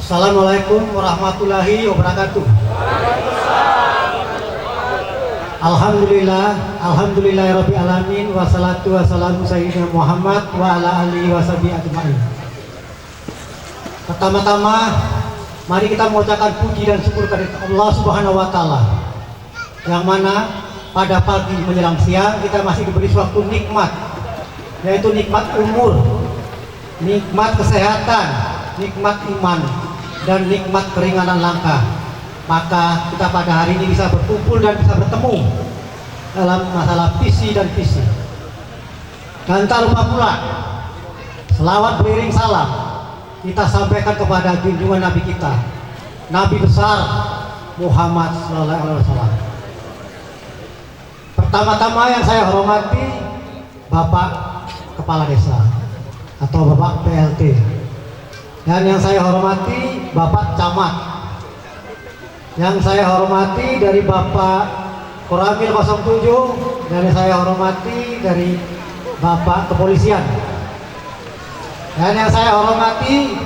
Assalamualaikum warahmatullahi wabarakatuh. Alhamdulillahirabbil alamin wassalatu wassalamu sayyidina Muhammad wa ala alihi washabihi ajmain. Pertama-tama mari kita mengucapkan puji dan syukur kepada Allah Subhanahu wa taala, yang mana pada pagi menjelang siang kita masih diberi suatu nikmat, yaitu nikmat umur, nikmat kesehatan, nikmat iman, dan nikmat keringanan langkah. Maka kita pada hari ini bisa berkumpul dan bisa bertemu dalam masalah visi dan visi. Dan tak lupa pula selawat beriring salam kita sampaikan kepada junjungan Nabi kita, Nabi besar Muhammad Sallallahu Alaihi Wasallam. Pertama-tama yang saya hormati Bapak Kepala Desa atau Bapak PLT, dan yang saya hormati Bapak Camat, yang saya hormati dari Bapak Koramil 07, dan saya hormati dari Bapak Kepolisian, dan yang saya hormati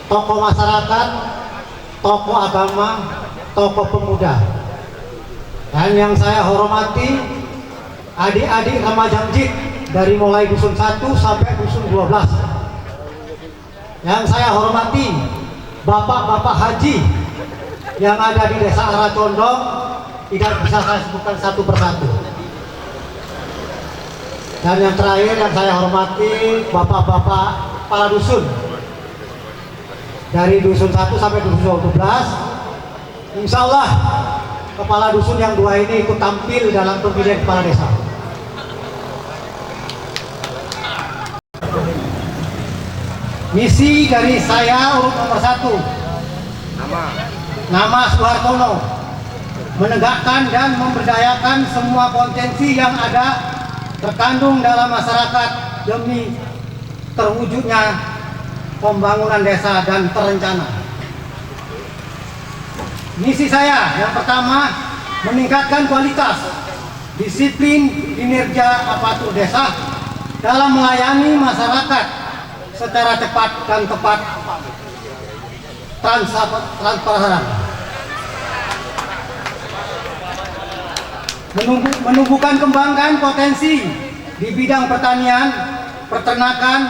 tokoh masyarakat, tokoh agama, tokoh pemuda, dan yang saya hormati adik-adik remaja masjid dari mulai dusun 1 sampai dusun 12. Yang saya hormati bapak-bapak haji yang ada di Desa Arah Condong, tidak bisa saya sebutkan satu persatu. Dan yang terakhir yang saya hormati bapak-bapak kepala dusun dari dusun 1 sampai dusun 12. Insya Allah kepala dusun yang 2 ini ikut tampil dalam pemilihan kepala desa. Misi dari saya urut nomor 1, nama Soehartono, menegakkan dan memberdayakan semua potensi yang ada terkandung dalam masyarakat demi terwujudnya pembangunan desa dan terencana. Misi saya yang pertama, meningkatkan kualitas, disiplin, kinerja aparatur desa dalam melayani masyarakat secara cepat dan tepat, transparan, menumbuhkan kembangkan potensi di bidang pertanian, peternakan,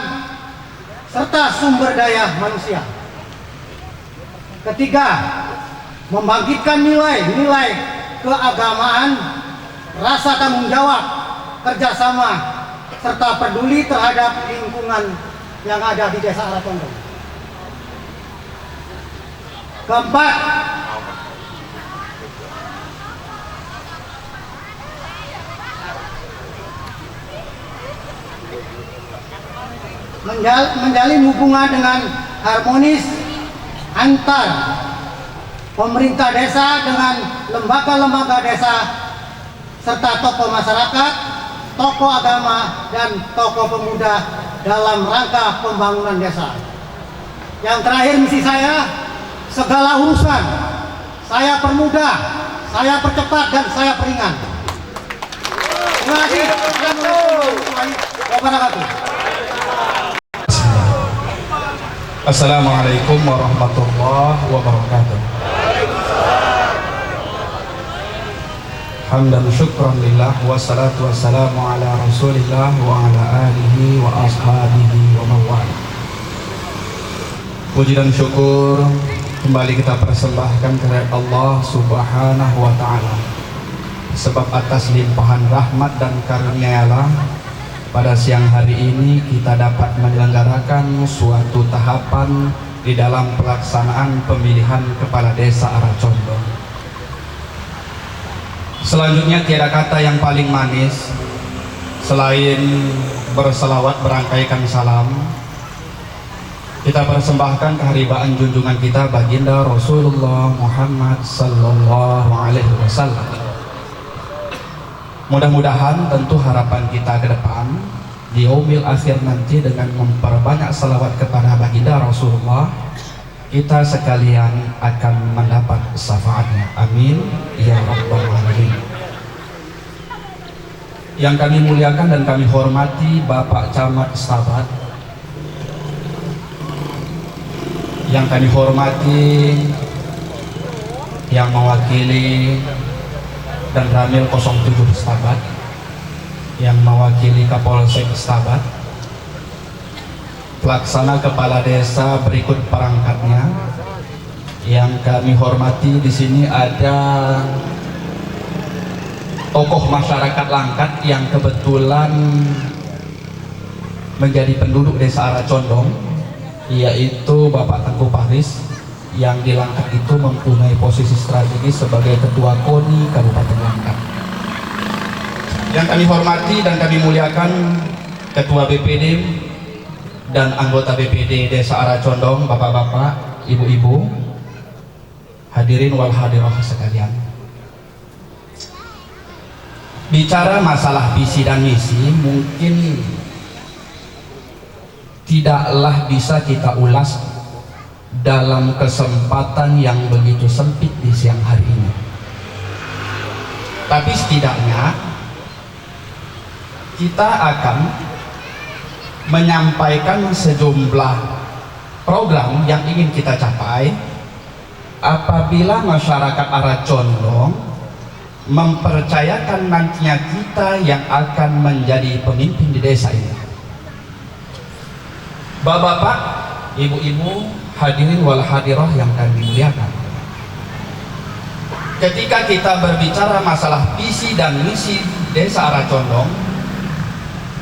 serta sumber daya manusia. Ketiga, membangkitkan nilai-nilai keagamaan, rasa tanggung jawab, kerjasama, serta peduli terhadap lingkungan yang ada di Desa Arah Condong. Keempat, menjalin hubungan dengan harmonis antar pemerintah desa dengan lembaga-lembaga desa serta tokoh masyarakat, tokoh agama, dan tokoh pemuda dalam rangka pembangunan desa. Yang terakhir misi saya, segala urusan saya permudah, saya percepat, dan saya peringan. Terima kasih. Assalamualaikum warahmatullahi wabarakatuh. Assalamualaikum warahmatullahi wabarakatuh. Hamdan syukran lillah wassalatu wassalamu ala rasulillah wa ala alihi wa ashabihi wa mawala. Puji dan syukur kembali kita persembahkan kepada Allah Subhanahu wa ta'ala, sebab atas limpahan rahmat dan karunia-Nya pada siang hari ini kita dapat menyelenggarakan suatu tahapan di dalam pelaksanaan pemilihan kepala desa Arah Condong. Selanjutnya tiada kata yang paling manis selain berselawat berangkaikan salam, kita persembahkan keharibaan junjungan kita baginda Rasulullah Muhammad Sallallahu Alaihi Wasallam. Mudah-mudahan tentu harapan kita ke depan di yaumil akhir nanti dengan memperbanyak salawat kepada baginda Rasulullah, kita sekalian akan mendapat syafaatnya. Amin ya rabbal alamin. Yang kami muliakan dan kami hormati Bapak Camat Stabat, yang kami hormati, yang mewakili dan Ramil 07 Stabat, yang mewakili Kapolsek Stabat, pelaksana kepala desa berikut perangkatnya, yang kami hormati. Di sini ada tokoh masyarakat Langkat yang kebetulan menjadi penduduk desa Aracondong, yaitu Bapak Tengku Paris, yang di Langkat itu mempunyai posisi strategis sebagai Ketua KONI Kabupaten Langkat. Yang kami hormati dan kami muliakan Ketua BPD dan anggota BPD Desa Aracondong, bapak-bapak, ibu-ibu, hadirin wal hadirah sekalian. Bicara masalah visi dan misi mungkin tidaklah bisa kita ulas dalam kesempatan yang begitu sempit di siang hari ini. Tapi setidaknya kita akan menyampaikan sejumlah program yang ingin kita capai apabila masyarakat Aracondong mempercayakan nantinya kita yang akan menjadi pemimpin di desa ini. Bapak-bapak, ibu-ibu, hadirin wal hadirah yang kami muliakan, ketika kita berbicara masalah visi dan misi desa Aracondong,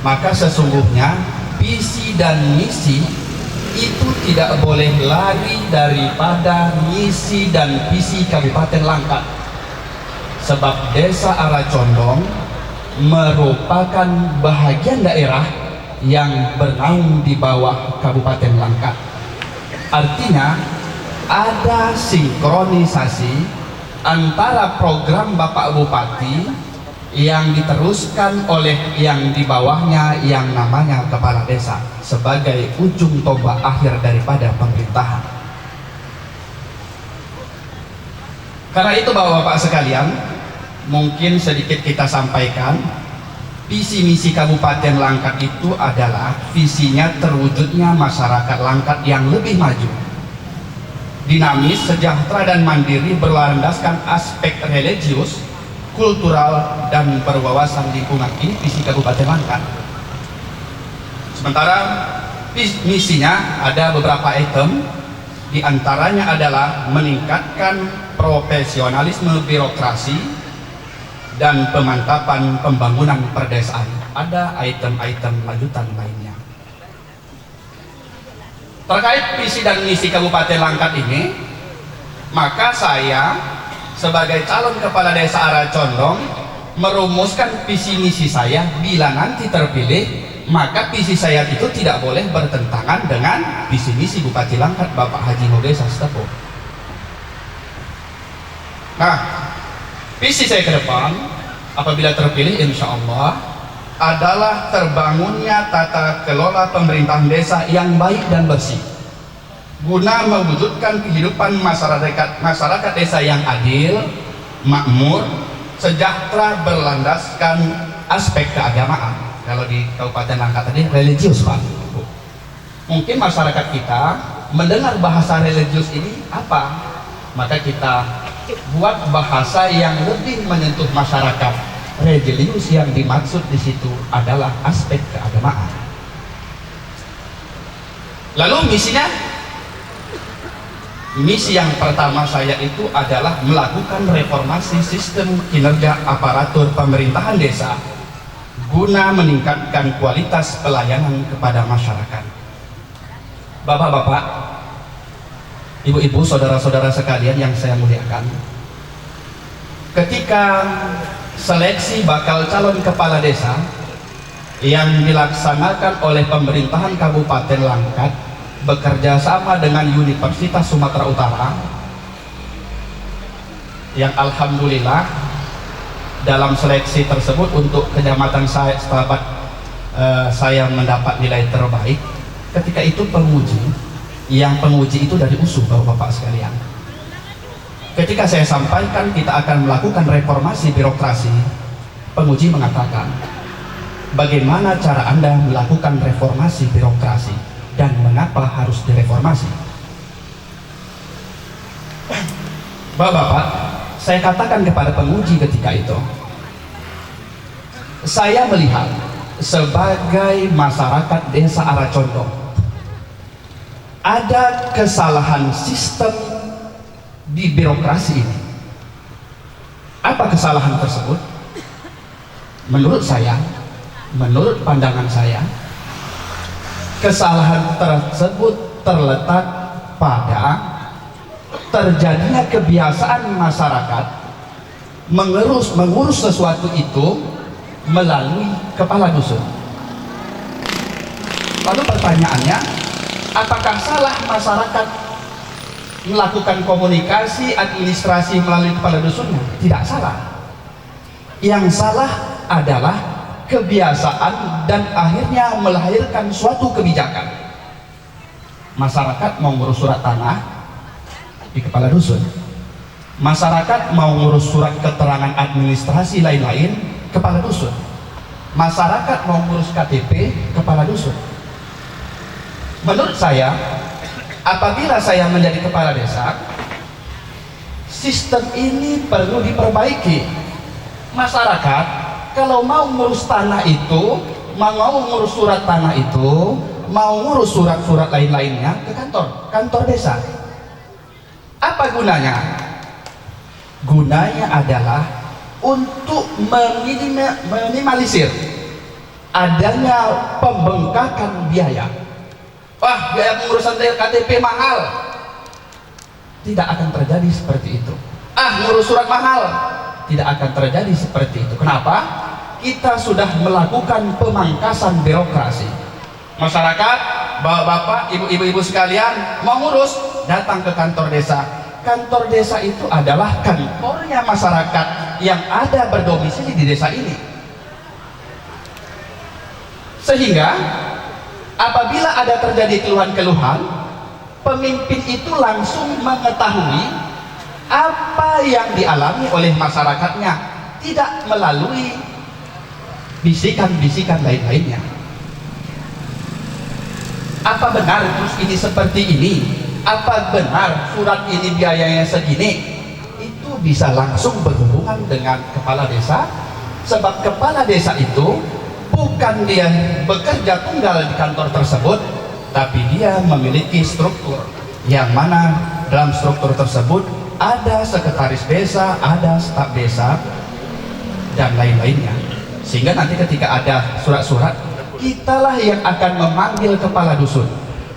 maka sesungguhnya visi dan misi itu tidak boleh lari daripada misi dan visi Kabupaten Langkat, sebab desa Aracondong merupakan bahagian daerah yang bernaung di bawah Kabupaten Langkat. Artinya ada sinkronisasi antara program Bapak Bupati yang diteruskan oleh yang di bawahnya yang namanya Kepala Desa sebagai ujung tombak akhir daripada pemerintahan. Karena itu Bapak-bapak sekalian, mungkin sedikit kita sampaikan, visi misi Kabupaten Langkat itu adalah visinya terwujudnya masyarakat Langkat yang lebih maju, dinamis, sejahtera dan mandiri, berlandaskan aspek religius, kultural dan berwawasan lingkungan. Ini visi Kabupaten Langkat. Sementara misinya ada beberapa item, diantaranya adalah meningkatkan profesionalisme birokrasi dan pemantapan pembangunan perdesaan. Ada item-item lanjutan lainnya. Terkait visi dan misi Kabupaten Langkat ini, maka saya sebagai calon kepala desa Aracondong merumuskan visi misi saya. Bila nanti terpilih, maka visi saya itu tidak boleh bertentangan dengan visi misi Bupati Langkat Bapak Haji Nurdin Sastepo. Nah, visi saya ke depan apabila terpilih insya Allah adalah terbangunnya tata kelola pemerintahan desa yang baik dan bersih guna mewujudkan kehidupan masyarakat desa yang adil, makmur, sejahtera, berlandaskan aspek keagamaan. Kalau di Kabupaten Langkat tadi religius, Pak. Mungkin masyarakat kita mendengar bahasa religius ini apa? Maka kita buat bahasa yang lebih menyentuh masyarakat. Religius yang dimaksud di situ adalah aspek keagamaan. Lalu misinya, misi yang pertama saya itu adalah melakukan reformasi sistem kinerja aparatur pemerintahan desa guna meningkatkan kualitas pelayanan kepada masyarakat. Bapak-bapak, ibu-ibu, saudara-saudara sekalian yang saya muliakan, ketika seleksi bakal calon kepala desa yang dilaksanakan oleh pemerintahan Kabupaten Langkat bekerja sama dengan Universitas Sumatera Utara, yang alhamdulillah dalam seleksi tersebut untuk kecamatan saya Stabat saya mendapat nilai terbaik. Ketika itu penguji itu dari USU, bapak-bapak sekalian. Ketika saya sampaikan kita akan melakukan reformasi birokrasi, penguji mengatakan, bagaimana cara Anda melakukan reformasi birokrasi dan mengapa harus direformasi? Bapak-bapak, saya katakan kepada penguji ketika itu, saya melihat sebagai masyarakat desa Aracondong ada kesalahan sistem di birokrasi ini. Apa kesalahan tersebut? Menurut saya, menurut pandangan saya, kesalahan tersebut terletak pada terjadinya kebiasaan masyarakat mengurus sesuatu itu melalui kepala dusun. Lalu pertanyaannya, apakah salah masyarakat melakukan komunikasi administrasi melalui kepala dusunnya? Tidak salah. Yang salah adalah kebiasaan dan akhirnya melahirkan suatu kebijakan. Masyarakat mau ngurus surat tanah di kepala dusun, masyarakat mau ngurus surat keterangan administrasi lain-lain kepala dusun, masyarakat mau ngurus KTP kepala dusun. Menurut saya, apabila saya menjadi kepala desa, sistem ini perlu diperbaiki. Masyarakat kalau mau ngurus tanah itu, mau ngurus surat tanah itu, mau ngurus surat-surat lain-lainnya ke kantor desa. Apa gunanya? Gunanya adalah untuk meminimalisir adanya pembengkakan biaya. Wah, biaya pengurusan KTP mahal. Tidak akan terjadi seperti itu. Ngurus surat mahal. Tidak akan terjadi seperti itu. Kenapa? Kita sudah melakukan pemangkasan birokrasi. Masyarakat, bapak-bapak, ibu-ibu sekalian, mau ngurus, datang ke kantor desa. Kantor desa itu adalah kantornya masyarakat yang ada berdomisili di desa ini. Sehingga apabila ada terjadi keluhan-keluhan, pemimpin itu langsung mengetahui apa yang dialami oleh masyarakatnya, tidak melalui bisikan-bisikan lain-lainnya. Apa benar terus ini seperti ini? Apa benar surat ini biayanya segini? Itu bisa langsung berhubungan dengan kepala desa, sebab kepala desa itu bukan dia bekerja tunggal di kantor tersebut, tapi dia memiliki struktur yang mana dalam struktur tersebut ada sekretaris desa, ada staf desa, dan lain-lainnya. Sehingga nanti ketika ada surat-surat, kitalah yang akan memanggil kepala dusun.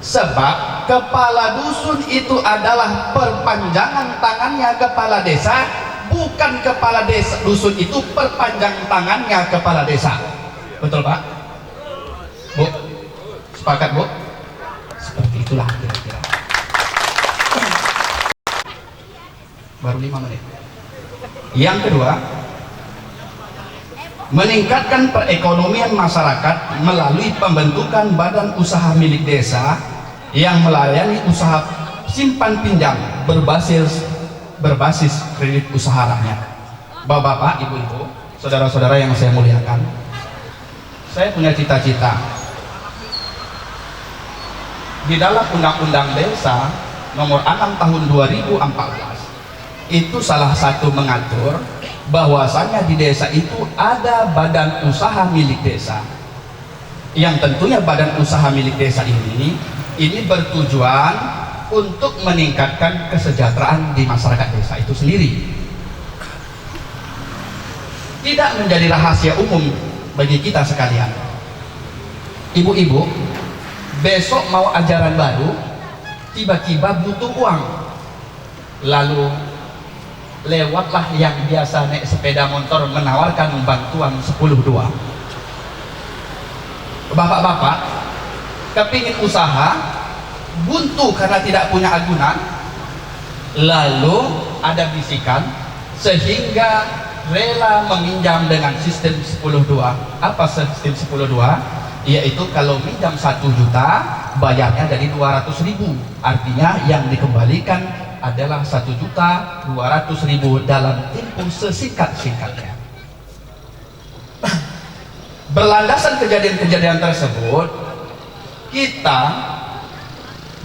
Sebab kepala dusun itu adalah perpanjangan tangannya kepala desa, bukan kepala desa dusun itu perpanjang tangannya kepala desa. Betul Pak? Bu? Sepakat Bu? Seperti itulah kira-kira. Baru 5 menit. Yang kedua, meningkatkan perekonomian masyarakat melalui pembentukan badan usaha milik desa yang melayani usaha simpan pinjam berbasis kredit usaha rakyat. Bapak-bapak, ibu-ibu, saudara-saudara yang saya muliakan, saya punya cita-cita di dalam Undang-Undang Desa nomor 6 tahun 2014 itu salah satu mengatur bahwasanya di desa itu ada badan usaha milik desa, yang tentunya badan usaha milik desa ini bertujuan untuk meningkatkan kesejahteraan di masyarakat desa itu sendiri. Tidak menjadi rahasia umum bagi kita sekalian. Ibu-ibu, besok mau ajaran baru, tiba-tiba butuh uang, lalu lewatlah yang biasa naik sepeda motor menawarkan bantuan 10.2. Bapak-bapak kepingin usaha, buntu karena tidak punya agunan, lalu ada bisikan sehingga rela meminjam dengan sistem 10.2. Apa sistem 10.2? Yaitu kalau minjam 1 juta bayarnya dari 200.000, artinya yang dikembalikan adalah 1.200.000 dalam tempo sesingkat-singkatnya. Berlandasan kejadian-kejadian tersebut, kita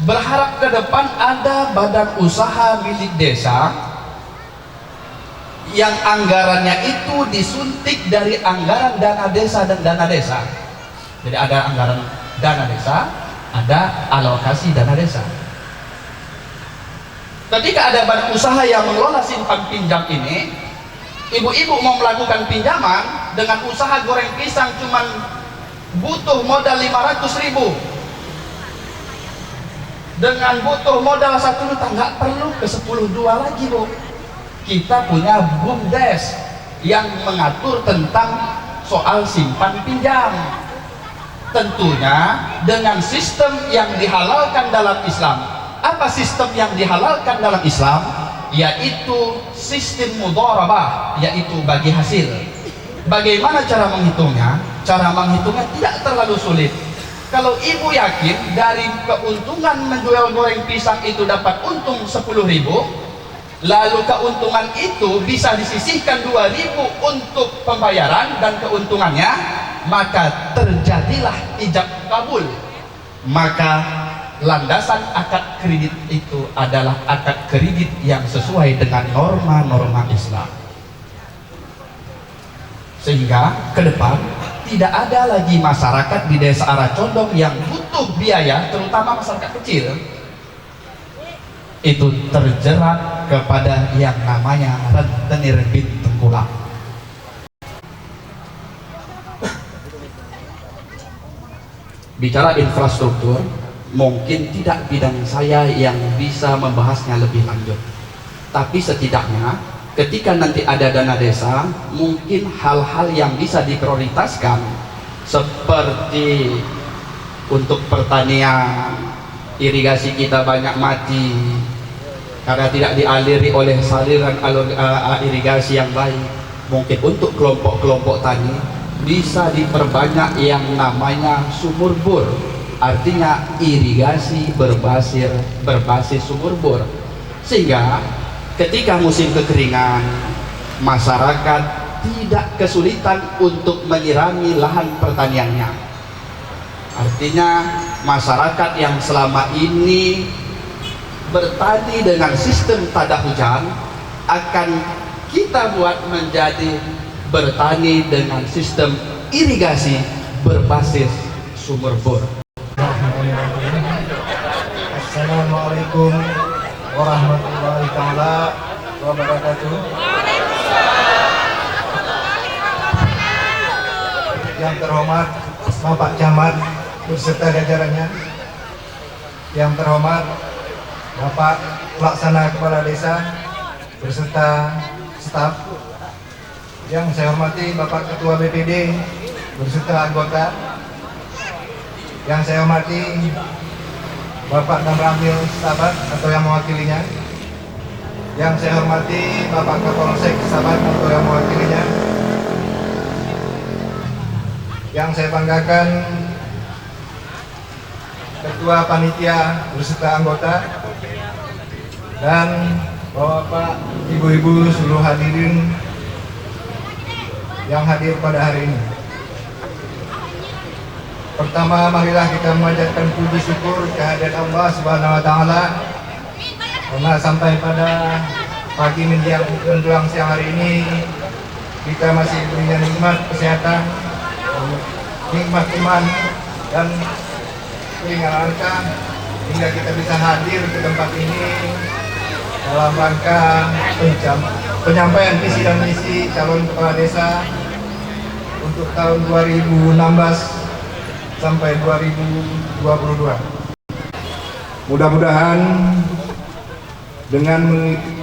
berharap ke depan ada badan usaha milik desa yang anggarannya itu disuntik dari anggaran dana desa dan dana desa. Jadi ada anggaran dana desa, ada alokasi dana desa. Ketika ada badan usaha yang mengelola simpan pinjam ini, ibu-ibu mau melakukan pinjaman dengan usaha goreng pisang cuman butuh modal 500.000, dengan butuh modal 1 juta, nggak perlu ke 10.2 lagi, Bu. Kita punya BUMDes yang mengatur tentang soal simpan pinjam, tentunya dengan sistem yang dihalalkan dalam Islam. Apa sistem yang dihalalkan dalam Islam? Yaitu sistem mudharabah, yaitu bagi hasil. Bagaimana cara menghitungnya? Cara menghitungnya tidak terlalu sulit. Kalau ibu yakin dari keuntungan menjual goreng pisang itu dapat untung 10.000, lalu keuntungan itu bisa disisihkan 2.000 untuk pembayaran dan keuntungannya, maka terjadilah ijab kabul. Maka landasan akad kredit itu adalah akad kredit yang sesuai dengan norma-norma Islam. Sehingga ke depan tidak ada lagi masyarakat di desa Aracondong yang butuh biaya, terutama masyarakat kecil, itu terjerat kepada yang namanya rentenir bin tengkulak. Bicara infrastruktur, mungkin tidak bidang saya yang bisa membahasnya lebih lanjut, tapi setidaknya ketika nanti ada dana desa, mungkin hal-hal yang bisa diprioritaskan seperti untuk pertanian, irigasi kita banyak mati karena tidak dialiri oleh saluran irigasi yang baik. Mungkin untuk kelompok-kelompok tani bisa diperbanyak yang namanya sumur bor, artinya irigasi berbasis sumur bor, sehingga ketika musim kekeringan masyarakat tidak kesulitan untuk menyirami lahan pertaniannya. Artinya masyarakat yang selama ini bertani dengan sistem tada hujan akan kita buat menjadi bertani dengan sistem irigasi berbasis sumur bor. Assalamualaikum warahmatullahi taala wabarakatuh. Yang terhormat Bapak Camat beserta jajarannya, yang terhormat Bapak Pelaksana Kepala Desa beserta staf, yang saya hormati Bapak Ketua BPD beserta anggota, yang saya hormati Bapak dan Ramil Sahabat atau yang mewakilinya, yang saya hormati Bapak Kapolsek Sahabat atau yang mewakilinya, yang saya banggakan Ketua Panitia beserta anggota, dan Bapak, Ibu-ibu, seluruh hadirin yang hadir pada hari ini. Pertama, marilah kita memanjatkan puji syukur kehadirat Allah Subhanahu wa taala karena sampai pada pagi menjelang siang hari ini kita masih diberikan nikmat kesehatan, nikmat iman dan keringanan langkah hingga kita bisa hadir ke tempat ini dalam rangka penyampaian visi dan misi calon kepala desa untuk tahun 2016 sampai 2022. Mudah-mudahan dengan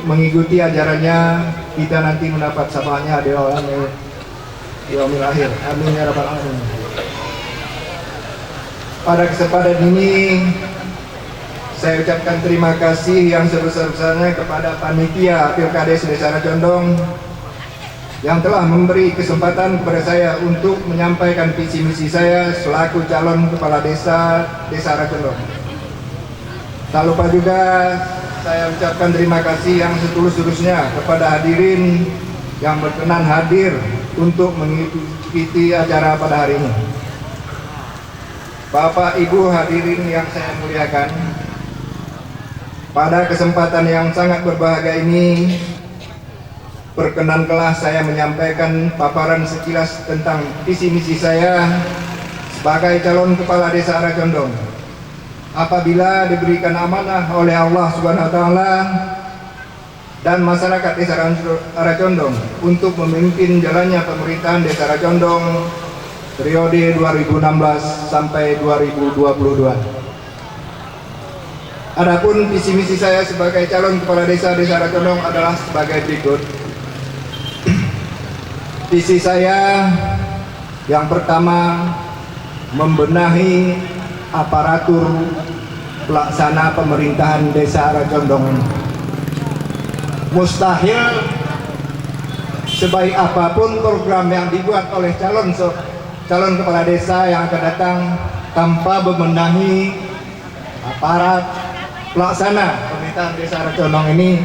mengikuti ajarannya kita nanti mendapat syafaatnya di yaumil akhir. Amin ya rabbal alamin. Pada kesempatan ini saya ucapkan terima kasih yang sebesar-besarnya kepada panitia Pilkades Desa Aracondong yang telah memberi kesempatan kepada saya untuk menyampaikan visi misi saya selaku calon kepala desa Desa Aracondong. Tak lupa juga saya ucapkan terima kasih yang setulus-tulusnya kepada hadirin yang berkenan hadir untuk mengikuti acara pada hari ini. Bapak Ibu hadirin yang saya muliakan, Pada kesempatan yang sangat berbahagia ini, perkenankanlah saya menyampaikan paparan sekilas tentang visi misi saya sebagai calon kepala desa Aracondong. Apabila diberikan amanah oleh Allah Subhanahu wa taala dan masyarakat desa Aracondong untuk memimpin jalannya pemerintahan desa Aracondong periode 2016 sampai 2022. Adapun visi misi saya sebagai calon kepala desa Aracondong adalah sebagai berikut. Visi saya yang pertama, membenahi aparatur pelaksana pemerintahan desa Aracondong. Mustahil sebaik apapun program yang dibuat oleh calon kepala desa yang akan datang tanpa membenahi aparat pelaksana pemerintahan desa Aracondong ini,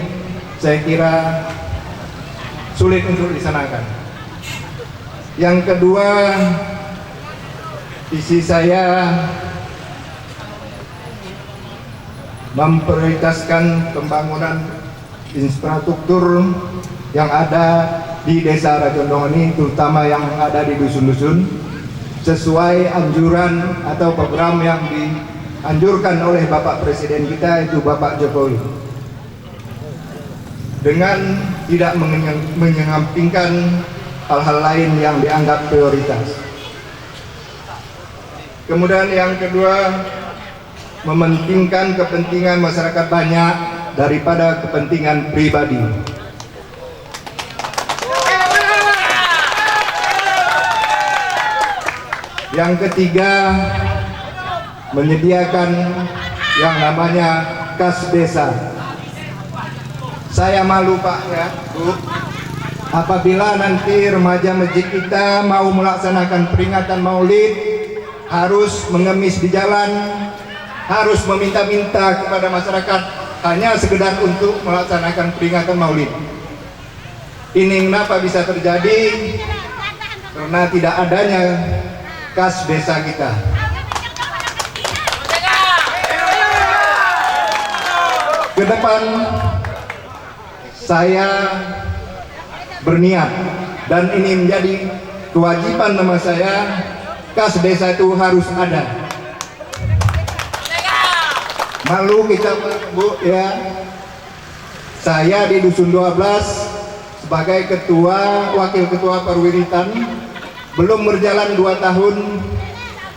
saya kira sulit untuk dilaksanakan. Yang kedua, visi saya memprioritaskan pembangunan infrastruktur yang ada di desa Aracondong ini, terutama yang ada di dusun-dusun, sesuai anjuran atau program yang dianjurkan oleh Bapak Presiden kita, itu Bapak Jokowi, dengan tidak menyampingkan hal-hal lain yang dianggap prioritas. Kemudian yang kedua, mementingkan kepentingan masyarakat banyak daripada kepentingan pribadi. Yang ketiga, menyediakan yang namanya kas desa. Saya malu Pak ya Bu, apabila nanti remaja masjid kita mau melaksanakan peringatan Maulid harus mengemis di jalan, harus meminta-minta kepada masyarakat hanya sekedar untuk melaksanakan peringatan Maulid. Ini kenapa bisa terjadi? Karena tidak adanya kas desa kita. Ke depan saya berniat, dan ini menjadi kewajiban nama saya, kas desa itu harus ada. Malu kita Bu ya, saya di Dusun 12 sebagai ketua, wakil ketua perwiritan, belum berjalan 2 tahun,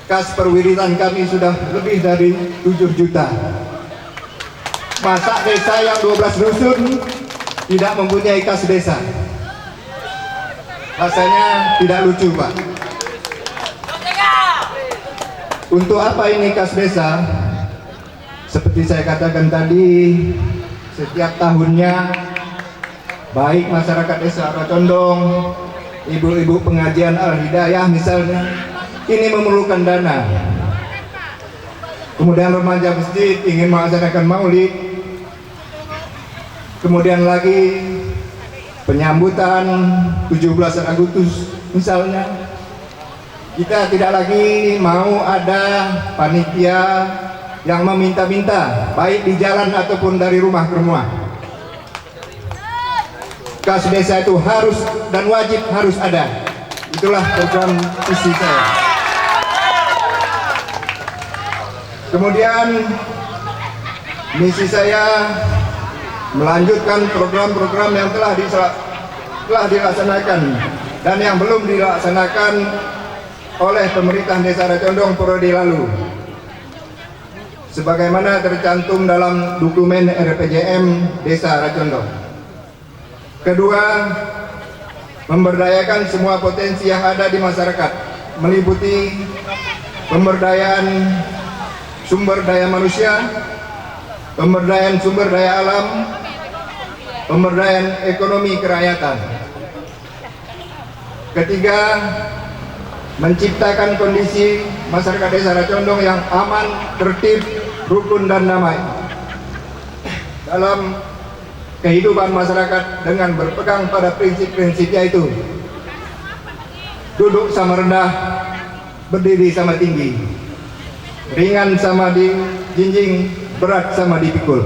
kas perwiritan kami sudah lebih dari 7 juta. Masa desa yang 12 dusun tidak mempunyai kas desa? Rasanya tidak lucu Pak. Untuk apa ini kas desa? Seperti saya katakan tadi, setiap tahunnya baik masyarakat desa Aracondong, ibu-ibu pengajian Al-Hidayah misalnya, ini memerlukan dana. Kemudian remaja masjid ingin melaksanakan Maulid, kemudian lagi penyambutan 17 Agustus misalnya, kita tidak lagi mau ada panitia yang meminta-minta baik di jalan ataupun dari rumah ke rumah. Kas desa itu harus dan wajib harus ada. Itulah program visi saya. Kemudian misi saya melanjutkan program-program yang telah dilaksanakan dan yang belum dilaksanakan oleh pemerintah desa Aracondong periode lalu, sebagaimana tercantum dalam dokumen RPJM Desa Aracondong. Kedua, memberdayakan semua potensi yang ada di masyarakat, meliputi pemberdayaan sumber daya manusia, pemberdayaan sumber daya alam, pemberdayaan ekonomi kerakyatan. Ketiga, menciptakan kondisi masyarakat desa Aracondong yang aman, tertib, rukun dan damai dalam kehidupan masyarakat dengan berpegang pada prinsip-prinsipnya, itu duduk sama rendah, berdiri sama tinggi, ringan sama dijinjing, berat sama dipikul.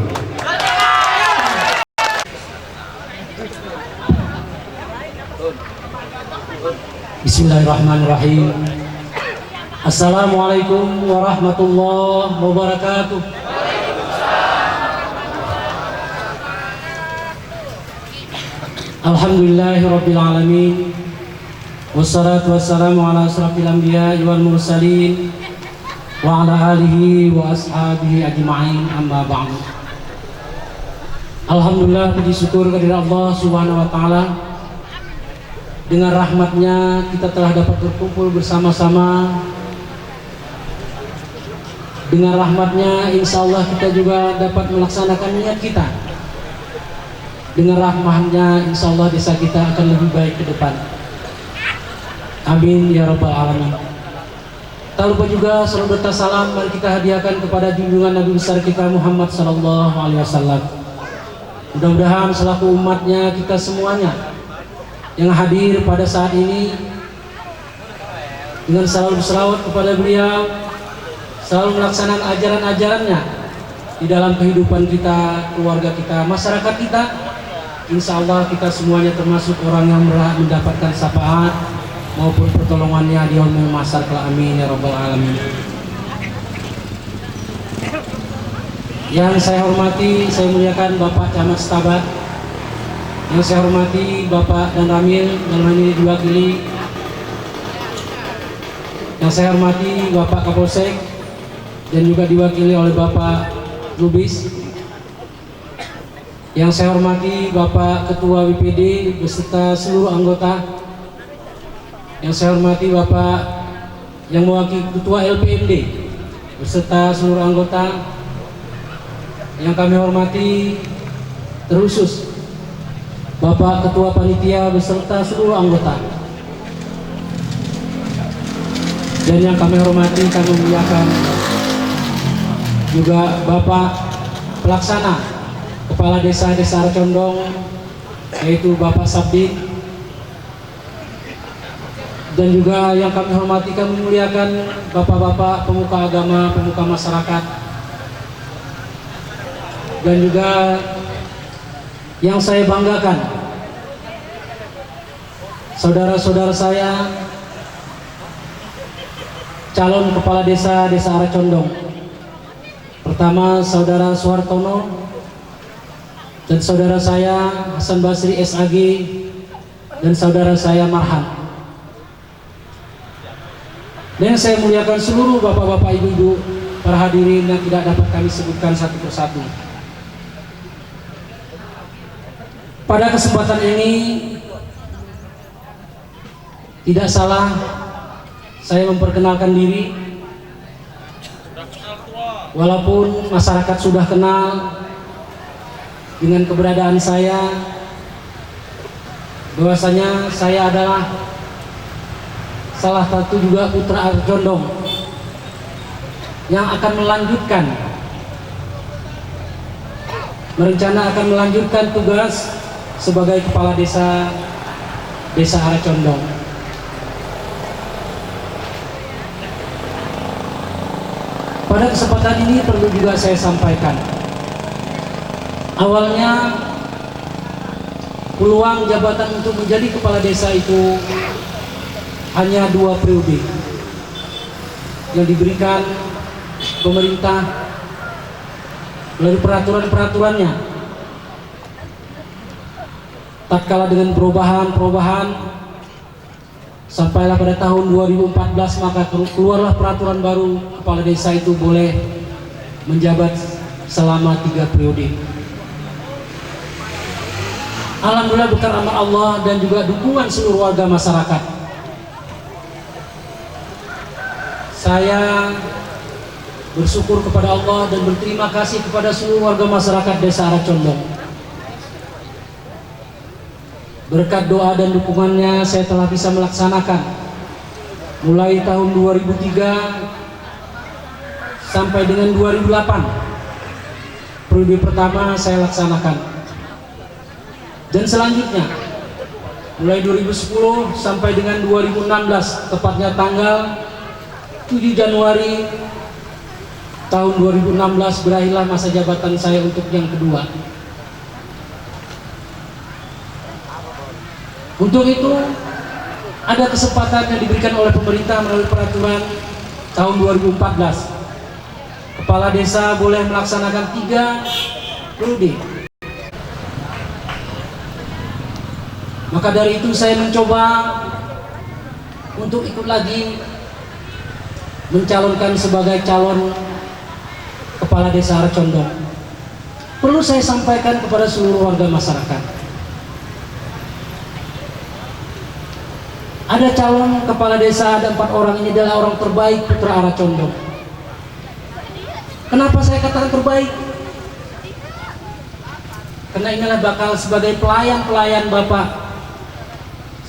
Bismillahirrahmanirrahim. Assalamualaikum warahmatullahi wabarakatuh. Alhamdulillahirabbil alamin. Wassalatu wassalamu ala asrofil anbiya'i wal mursalin wa ala alihi wa ashabihi ajma'in, amma ba'du. Alhamdulillah, puji syukur kehadirat Allah Subhanahu wa taala. Dengan rahmatnya kita telah dapat berkumpul bersama-sama. Dengan rahmatnya insya Allah kita juga dapat melaksanakan niat kita. Dengan rahmatnya insya Allah desa kita akan lebih baik ke depan. Amin ya rabbal alamin. Tak lupa juga salam berta salam mari kita hadiahkan kepada junjungan Nabi besar kita Muhammad sallallahu alaihi wasallam. Mudah-mudahan selaku umatnya kita semuanya yang hadir pada saat ini dengan selalu berselawat kepada beliau, selalu melaksanakan ajaran-ajarannya di dalam kehidupan kita, keluarga kita, masyarakat kita. Insya Allah kita semuanya termasuk orang yang mendapatkan syafaat maupun pertolongannya di yaumil mahsyar. Amin ya rabbal alamin. Yang saya hormati, saya muliakan Bapak Camat Setabat. Yang saya hormati Bapak dan Ramil, dalam hal ini diwakili. Yang saya hormati Bapak Kapolsek dan juga diwakili oleh Bapak Lubis. Yang saya hormati Bapak Ketua WPD beserta seluruh anggota. Yang saya hormati Bapak yang mewakili Ketua LPMD beserta seluruh anggota. Yang kami hormati terkhusus Bapak Ketua Panitia beserta seluruh anggota. Dan yang kami hormati, kami muliakan juga Bapak Pelaksana Kepala Desa Aracondong, yaitu Bapak Sabdi. Dan juga yang kami hormati, kami muliakan Bapak-bapak pemuka agama, pemuka masyarakat. Dan juga yang saya banggakan, saudara-saudara saya calon kepala desa Aracondong. Pertama saudara Suhartono dan saudara saya Hasan Basri SAG dan saudara saya Marhan. Dan saya muliakan seluruh bapak-bapak, ibu-ibu, para hadirin yang tidak dapat kami sebutkan satu persatu. Pada kesempatan ini tidak salah saya memperkenalkan diri, walaupun masyarakat sudah kenal dengan keberadaan saya, bahwasanya saya adalah salah satu juga putra Aracondong yang akan melanjutkan tugas sebagai kepala desa Aracondong. Pada kesempatan ini perlu juga saya sampaikan, awalnya peluang jabatan untuk menjadi kepala desa itu hanya 2 periode yang diberikan pemerintah melalui peraturan-peraturannya. Tatkala dengan perubahan sampailah pada tahun 2014, maka keluarlah peraturan baru, kepala desa itu boleh menjabat selama 3 periode. Alhamdulillah berkat rahmat Allah dan juga dukungan seluruh warga masyarakat, saya bersyukur kepada Allah dan berterima kasih kepada seluruh warga masyarakat desa Aracondong. Berkat doa dan dukungannya saya telah bisa melaksanakan mulai tahun 2003 sampai dengan 2008. Periode pertama saya laksanakan. Dan selanjutnya mulai 2010 sampai dengan 2016, tepatnya tanggal 7 Januari tahun 2016 berakhirlah masa jabatan saya untuk yang kedua. Untuk itu ada kesempatan yang diberikan oleh pemerintah melalui peraturan tahun 2014. Kepala desa boleh melaksanakan 3 periode. Maka dari itu saya mencoba untuk ikut lagi mencalonkan sebagai calon kepala desa Aracondong. Perlu saya sampaikan kepada seluruh warga masyarakat. Ada calon kepala desa, ada 4 orang, ini adalah orang terbaik putra Aracondong. Kenapa saya katakan terbaik? Karena inilah bakal sebagai pelayan-pelayan Bapak,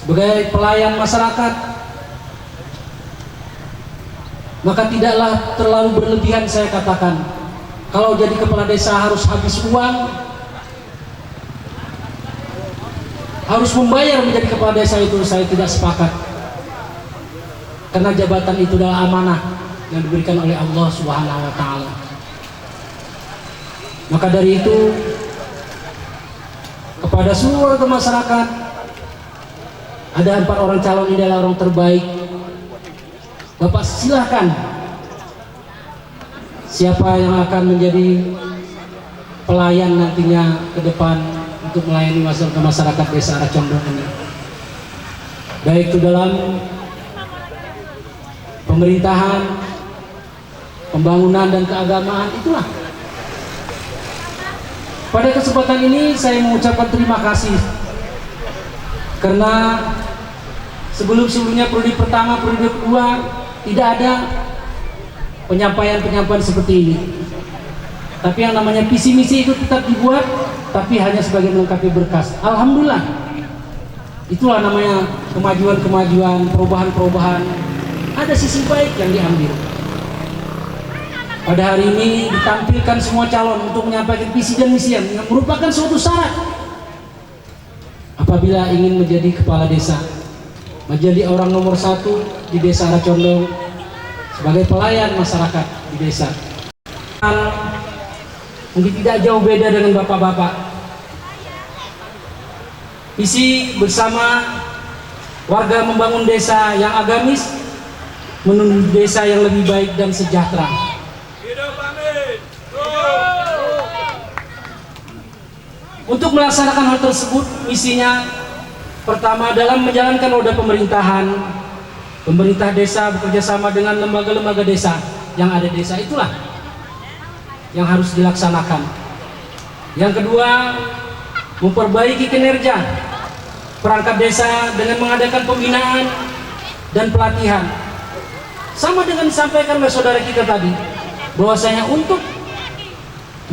sebagai pelayan masyarakat. Maka tidaklah terlalu berlebihan saya katakan, kalau jadi kepala desa harus habis uang, harus membayar menjadi kepala desa, itu saya tidak sepakat. Karena jabatan itu adalah amanah yang diberikan oleh Allah Subhanahu wa taala. Maka dari itu, kepada seluruh warga masyarakat, ada 4 orang calon, ini adalah orang terbaik. Bapak silahkan siapa yang akan menjadi pelayan nantinya ke depan untuk melayani masyarakat desa Aracondong ini, baik itu dalam pemerintahan, pembangunan dan keagamaan. Itulah, pada kesempatan ini saya mengucapkan terima kasih karena sebelum-sebelumnya periode pertama, periode kedua tidak ada penyampaian-penyampaian seperti ini. Tapi yang namanya visi misi itu tetap dibuat, tapi hanya sebagai melengkapi berkas. Alhamdulillah, itulah namanya kemajuan-kemajuan, perubahan-perubahan. Ada sisi baik yang diambil. Pada hari ini ditampilkan semua calon untuk menyampaikan visi dan misi yang merupakan suatu syarat apabila ingin menjadi kepala desa, menjadi orang nomor 1 di desa Aracondong, sebagai pelayan masyarakat di desa. Mungkin tidak jauh beda dengan bapak-bapak. Visi bersama warga membangun desa yang agamis, menuju desa yang lebih baik dan sejahtera. Untuk melaksanakan hal tersebut, misinya pertama dalam menjalankan roda pemerintahan. Pemerintah desa bekerja sama dengan lembaga-lembaga desa yang ada di desa, itulah yang harus dilaksanakan. Yang kedua, memperbaiki kinerja perangkat desa dengan mengadakan pembinaan dan pelatihan. Sama dengan disampaikan oleh saudara kita tadi, bahwasanya untuk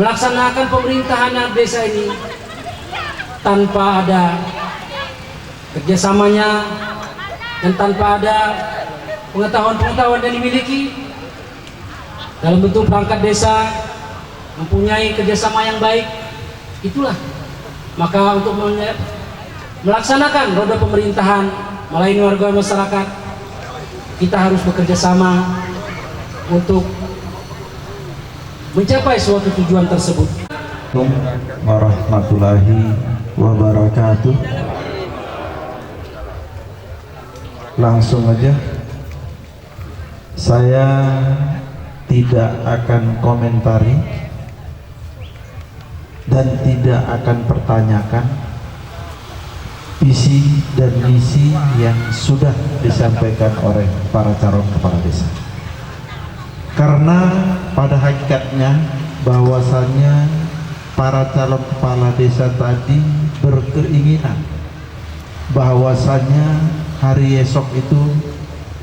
melaksanakan pemerintahan desa ini tanpa ada kerjasamanya dan tanpa ada pengetahuan-pengetahuan yang dimiliki dalam bentuk perangkat desa mempunyai kerjasama yang baik, itulah maka untuk melaksanakan roda pemerintahan melayani warga masyarakat, kita harus bekerja sama untuk mencapai suatu tujuan tersebut. Assalamualaikum warahmatullahi wabarakatuh. Langsung aja, saya tidak akan komentari dan tidak akan pertanyakan visi dan misi yang sudah disampaikan oleh para calon kepala desa, karena pada hakikatnya bahwasannya para calon kepala desa tadi berkeinginan bahwasannya hari esok itu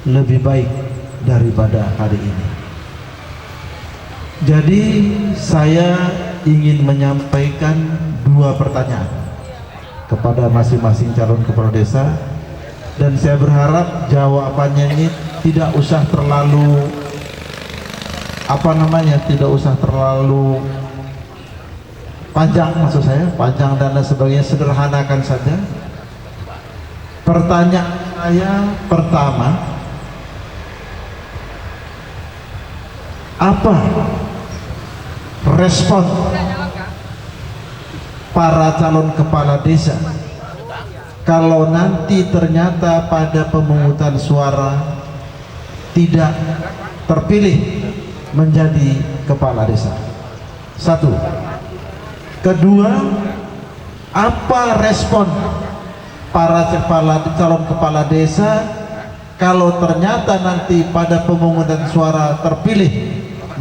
lebih baik daripada hari ini. Jadi saya ingin menyampaikan 2 pertanyaan kepada masing-masing calon kepala desa, dan saya berharap jawabannya ini tidak usah terlalu tidak usah terlalu panjang, maksud saya panjang dan sebagainya, sederhanakan saja. Pertanyaan saya pertama, apa respon para calon kepala desa kalau nanti ternyata pada pemungutan suara tidak terpilih menjadi kepala desa? Satu. Kedua, apa respon para calon kepala desa kalau ternyata nanti pada pemungutan suara terpilih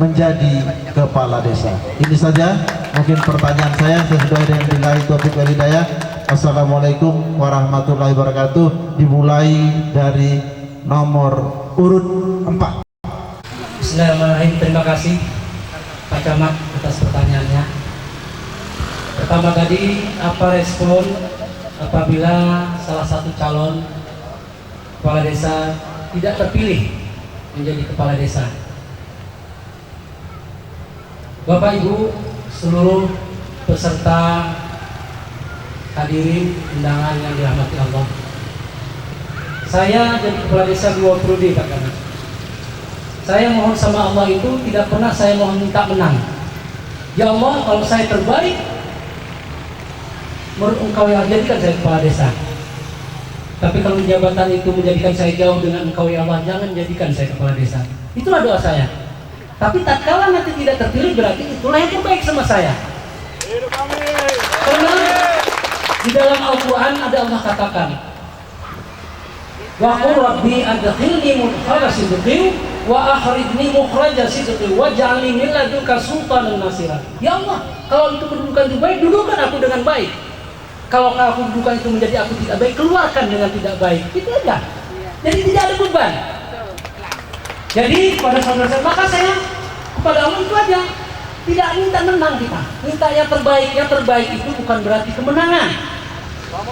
menjadi kepala desa? Ini saja mungkin pertanyaan saya sesuai dengan billahi taufiq wal hidayah. Assalamualaikum warahmatullahi wabarakatuh. Dimulai dari nomor urut 4. Bismillahirrahmanirrahim. Terima kasih Pak Camat atas pertanyaannya. Pertama tadi, apa respon apabila salah satu calon kepala desa tidak terpilih menjadi kepala desa? Bapak Ibu, seluruh peserta hadirin undangan yang dirahmati Allah, saya jadi kepala desa 2 periode Pak Camat. Saya mohon sama Allah itu tidak pernah saya mohon minta menang. Ya Allah, kalau saya terbaik, menurut Engkau yang jadikan saya kepala desa. Tapi kalau jabatan itu menjadikan saya jauh dengan Engkau ya Allah, jangan jadikan saya kepala desa. Itulah doa saya. Tapi tatkala nanti tidak terpilih, berarti itulah yang terbaik sama saya. Karena di dalam Al-Quran ada Allah katakan, wa qur rabbi adkhilni mudkhala sidqin wa akhrijni mukhraja sidqin waj'alni min ladunka sultanan nasira. Ya Allah, kalau itu kedudukan itu baik, dudukkan aku dengan baik. Kalau aku kedudukan itu menjadi aku tidak baik, keluarkan dengan tidak baik. Itu aja. Jadi tidak ada beban. Jadi pada saudara-saudara, maka saya kepada Allah itu aja. Tidak minta menang kita, minta yang terbaik. Yang terbaik itu bukan berarti kemenangan.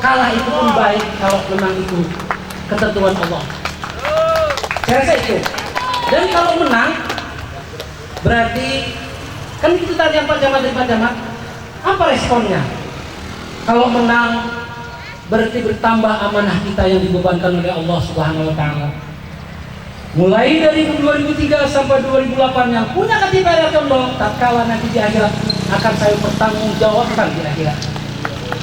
Kalah itu pun baik, kalau menang itu ketentuan Allah. Saya rasa itu. Dan kalau menang berarti kan itu tadi yang Pak Camat, apa responnya? Kalau menang berarti bertambah amanah kita yang dibebankan oleh Allah Subhanahu wa taala. Mulai dari 2003 sampai 2008 yang punya KTP condong, tatkala nanti di akhirat akan saya pertanggungjawabkan di akhirat.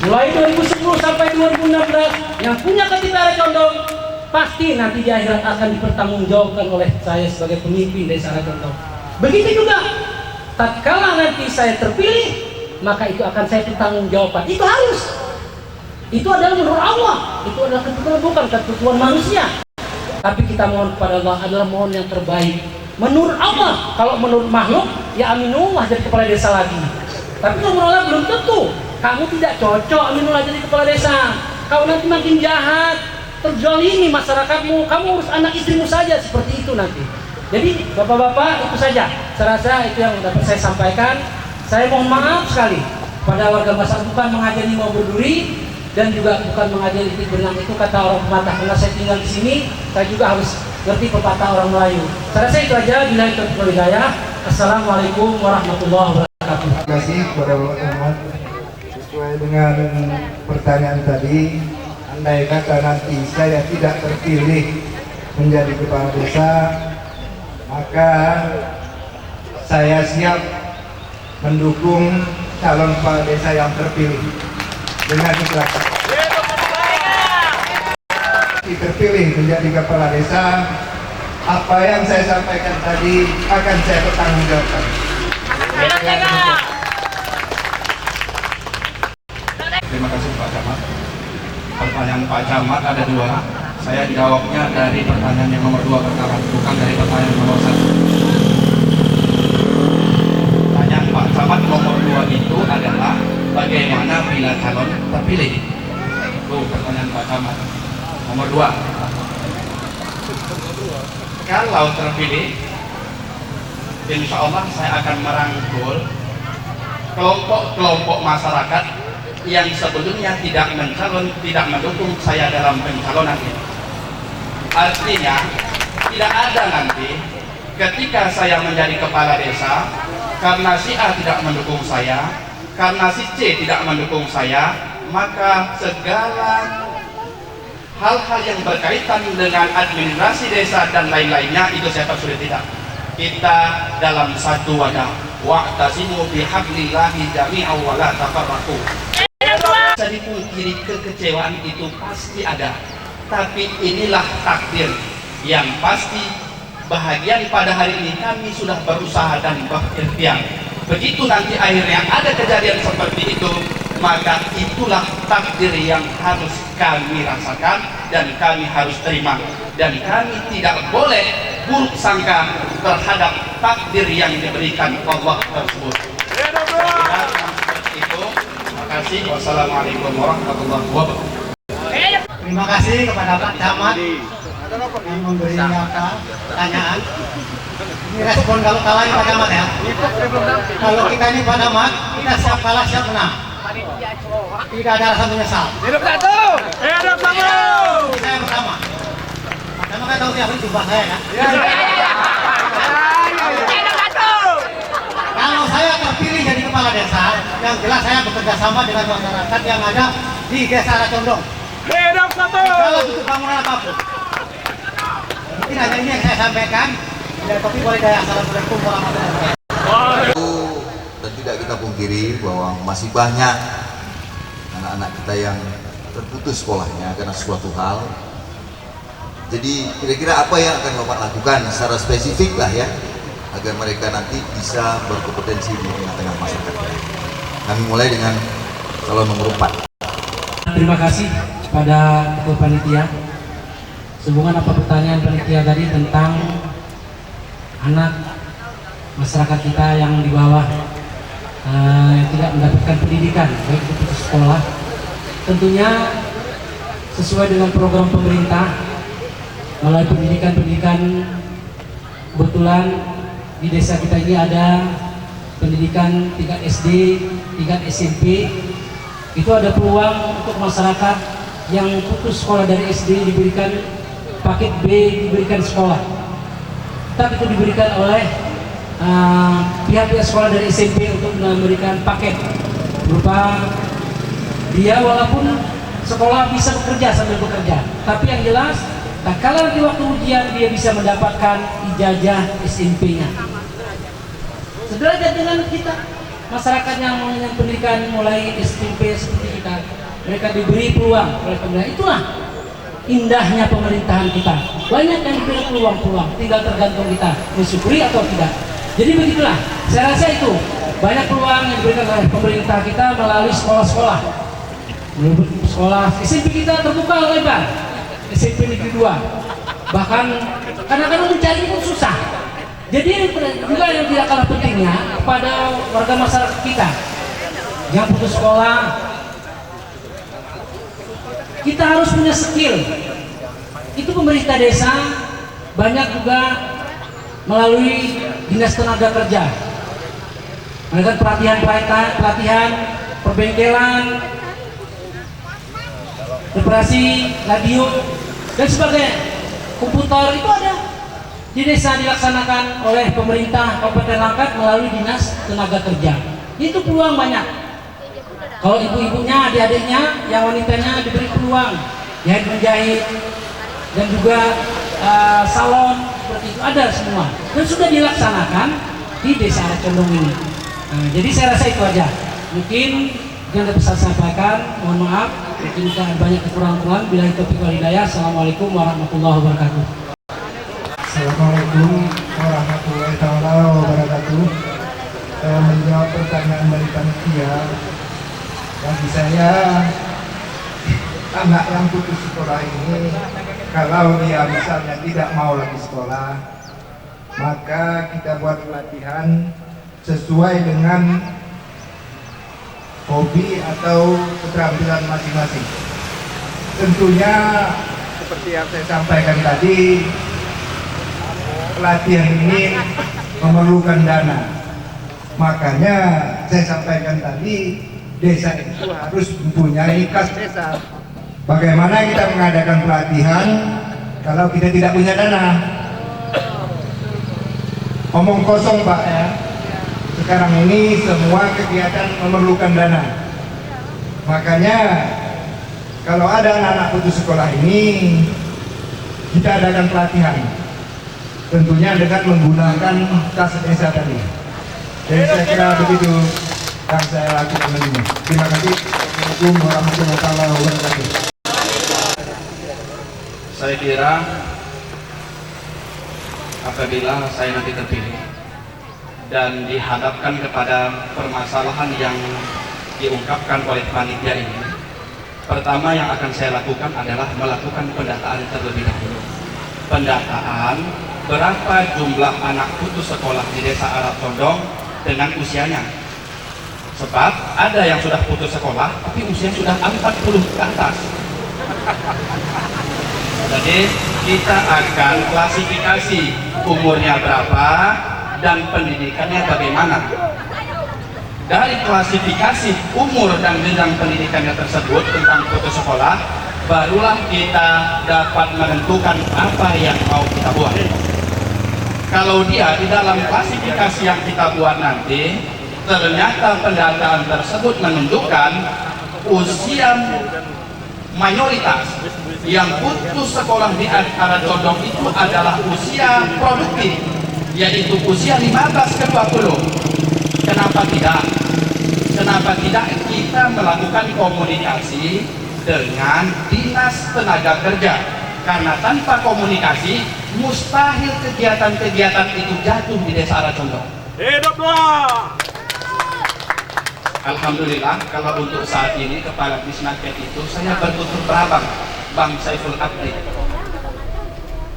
Mulai 2010 sampai 2016 yang punya KTP condong, pasti nanti di akhirat akan dipertanggungjawabkan oleh saya sebagai pemimpin desa Condong. Begitu juga tatkala nanti saya terpilih, maka itu akan saya pertanggungjawabkan. Itu harus. Itu adalah menurut Allah. Itu adalah ketentuan, bukan ketentuan manusia. Tapi kita mohon kepada Allah adalah mohon yang terbaik. Menurut Allah, kalau menurut makhluk, ya aminullah jadi kepala desa lagi. Tapi kalau menurut Allah belum tentu. Kamu tidak cocok aminullah jadi kepala desa. Kau nanti makin jahat, terzalimi masyarakatmu. Kamu urus anak istrimu saja seperti itu nanti. Jadi bapak-bapak itu saja. Saya rasa itu yang dapat saya sampaikan. Saya mohon maaf sekali pada warga masyarakat, bukan mengajari mau berduri dan juga bukan mengajari itik berenang, itu kata orang pepatah. Karena saya tinggal di sini, saya juga harus ngerti pepatah orang Melayu. Saya rasa itu aja. Bila itu hidayah. Assalamualaikum warahmatullahi wabarakatuh. Terima kasih kepada Bapak Camat. Sesuai dengan pertanyaan tadi, andai kata nanti saya tidak terpilih menjadi kepala desa, maka saya siap mendukung calon kepala desa yang terpilih dengan ikhlas. Terpilih menjadi kepala desa, apa yang saya sampaikan tadi akan saya pertanggungjawabkan. Terima kasih Pak Camat. Pertanyaan Pak Camat ada 2. Saya jawabnya dari pertanyaan yang nomor 2 pertama, bukan dari pertanyaan nomor 1. Pertanyaan Pak Camat nomor 2 itu adalah bagaimana bila calon terpilih. Itu pertanyaan Pak Camat. Nomor 2. Kalau terpilih, insya Allah saya akan merangkul kelompok-kelompok masyarakat yang sebelumnya tidak mendukung saya dalam pencalonan ini. Artinya tidak ada nanti ketika saya menjadi kepala desa, karena si A tidak mendukung saya, karena si C tidak mendukung saya, maka segala hal-hal yang berkaitan dengan administrasi desa dan lain-lainnya itu saya sudah tidak. Kita dalam satu wadah. Wa'tasimu bihablillahi jami'an wa la tafarraqu. Bisa dipungkiri kekecewaan itu pasti ada, tapi inilah takdir yang pasti. Bahagian pada hari ini kami sudah berusaha dan berikhtiar. Begitu nanti akhirnya ada kejadian seperti itu, maka itulah takdir yang harus kami rasakan dan kami harus terima, dan kami tidak boleh buruk sangka terhadap takdir yang diberikan Allah tersebut. Seperti itu. Terima kasih. Wassalamualaikum warahmatullahi wabarakatuh. Terima kasih kepada Pak Camat yang memberi pertanyaan. Ini respon kalau kalah Pak Camat ya. Kalau kita ini Pak Camat, kita siap kalah siap menang. Tidak ada rasa menyesal. Hidup satu. Hidup satu. Saya pertama. Pak Camat kan tahu tiap hari jumpa saya kan. Kalau saya terpilih jadi kepala desa, yang jelas saya bekerja sama dengan masyarakat yang ada di Desa Aracondong. Hidup satu. Kalau butuh bangunan apapun. Mungkin hanya ini yang saya sampaikan. Ya, tapi boleh daya. Assalamualaikum warahmatullahi wabarakatuh. Dan tidak kita pungkiri bahwa masih banyak anak-anak kita yang terputus sekolahnya karena suatu hal. Jadi kira-kira apa yang akan Bapak lakukan secara spesifik lah ya, agar mereka nanti bisa berkompetensi di tengah-tengah masyarakat. Kami mulai dengan calon nomor 4. Terima kasih pada Ketua Panitia. Sehubungan apa pertanyaan panitia tadi tentang anak masyarakat kita yang di bawah yang tidak mendapatkan pendidikan baik itu putus sekolah, tentunya sesuai dengan program pemerintah melalui pendidikan. Kebetulan di desa kita ini ada pendidikan tingkat SD, tingkat SMP. Itu ada peluang untuk masyarakat yang putus sekolah dari SD diberikan paket B, diberikan sekolah. Tapi itu diberikan oleh pihak-pihak sekolah dari SMP untuk memberikan paket berupa dia walaupun sekolah bisa bekerja sambil bekerja, tapi yang jelas tak kala di waktu ujian dia bisa mendapatkan ijazah SMP-nya. Sederajat dengan kita, masyarakat yang mengenyam pendidikan mulai SMP seperti kita, mereka diberi peluang oleh pemerintah. Itulah indahnya pemerintahan kita. Banyak yang diberi peluang-peluang, tinggal tergantung kita mensyukuri atau tidak. Jadi begitulah, saya rasa itu banyak peluang yang diberikan oleh pemerintah kita melalui sekolah-sekolah. Sekolah SMP kita terbuka lebar, SMP Negeri 2. Bahkan kadang-kadang mencari pun susah. Jadi juga yang tidak kalah pentingnya kepada warga masyarakat kita yang putus sekolah, kita harus punya skill. Itu pemerintah desa banyak juga melalui dinas tenaga kerja melakukan pelatihan perbengkelan, reparasi radio dan sebagainya. Komputer itu ada di desa dilaksanakan oleh pemerintah Kabupaten Langkat melalui dinas tenaga kerja. Itu peluang banyak. Kalau ibu-ibunya, adik-adiknya, yang wanitanya diberi peluang jahit menjahit dan juga salon seperti itu ada semua dan sudah dilaksanakan di Desa Aracondong ini. Jadi saya rasa itu aja. Mungkin yang dapat saya sampaikan, mohon maaf, mungkin kita banyak kekurangan. Bila itu wal hidayah. Assalamualaikum warahmatullahi wabarakatuh. Assalamualaikum warahmatullahi wabarakatuh. Saya menjawab pertanyaan dari panitia. Bagi saya, anak yang putus sekolah ini, kalau dia misalnya tidak mau lagi sekolah, maka kita buat pelatihan sesuai dengan hobi atau keterampilan masing-masing. Tentunya seperti yang saya sampaikan tadi, pelatihan ini memerlukan dana. Makanya saya sampaikan tadi, desa itu harus mempunyai kas desa. Bagaimana kita mengadakan pelatihan kalau kita tidak punya dana? Omong kosong Pak ya. Sekarang ini semua kegiatan memerlukan dana. Makanya kalau ada anak-anak putus sekolah ini, kita adakan pelatihan. Tentunya dengan menggunakan kas desa tadi. Jadi saya kira begitu yang saya lakukan ini. Terima kasih. Assalamualaikum warahmatullahi wabarakatuh. Saya kira apabila saya nanti terpilih dan dihadapkan kepada permasalahan yang diungkapkan oleh panitia ini, pertama yang akan saya lakukan adalah melakukan pendataan terlebih dahulu. Pendataan berapa jumlah anak putus sekolah di desa Arab Condong dengan usianya. Sebab ada yang sudah putus sekolah tapi usia sudah 40 ke atas. Jadi kita akan klasifikasi umurnya berapa dan pendidikannya bagaimana. Dari klasifikasi umur dan jenjang pendidikannya tersebut tentang putus sekolah, barulah kita dapat menentukan apa yang mau kita buat. Kalau dia di dalam klasifikasi yang kita buat nanti, ternyata pendataan tersebut menunjukkan usia mayoritas yang putus sekolah di antara condong itu adalah usia produktif, yaitu usia 15 ke 20. Kenapa tidak? Kenapa tidak kita melakukan komunikasi dengan Dinas Tenaga Kerja? Karena tanpa komunikasi mustahil kegiatan-kegiatan itu jatuh di desa Aracondong. Hiduplah! Alhamdulillah, kalau untuk saat ini Kepala Disnaker itu saya bertutur berabang, Bang Saiful Abdi.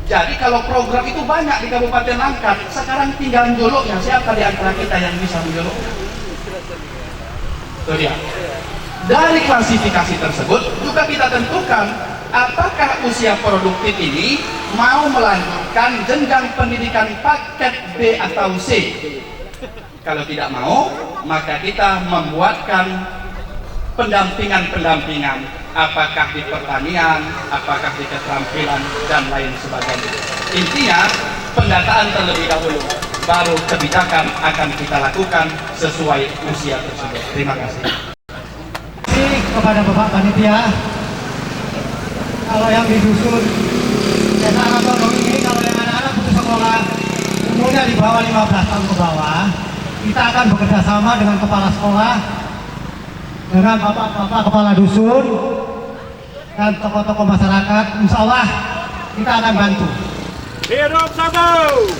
Jadi kalau program itu banyak di Kabupaten Langkat, sekarang tinggal menjoloknya. Siapa di antara kita yang bisa menjoloknya? Itu dia. Dari klasifikasi tersebut juga kita tentukan apakah usia produktif ini mau melanjutkan jenjang pendidikan paket B atau C. Kalau tidak mau, maka kita membuatkan pendampingan, apakah di pertanian, apakah di keterampilan, dan lain sebagainya. Intinya, pendataan terlebih dahulu, baru kebijakan akan kita lakukan sesuai usia tersebut. Terima kasih. Terima kasih kepada Bapak Panitia. Kalau yang di dusun desa Aracondong ini, kalau yang anak-anak putus sekolah umurnya di bawah 15 tahun ke bawah, kita akan bekerja sama dengan kepala sekolah, dengan bapak-bapak kepala dusun, dan tokoh-tokoh masyarakat. Insya Allah kita akan bantu. Hidup satu!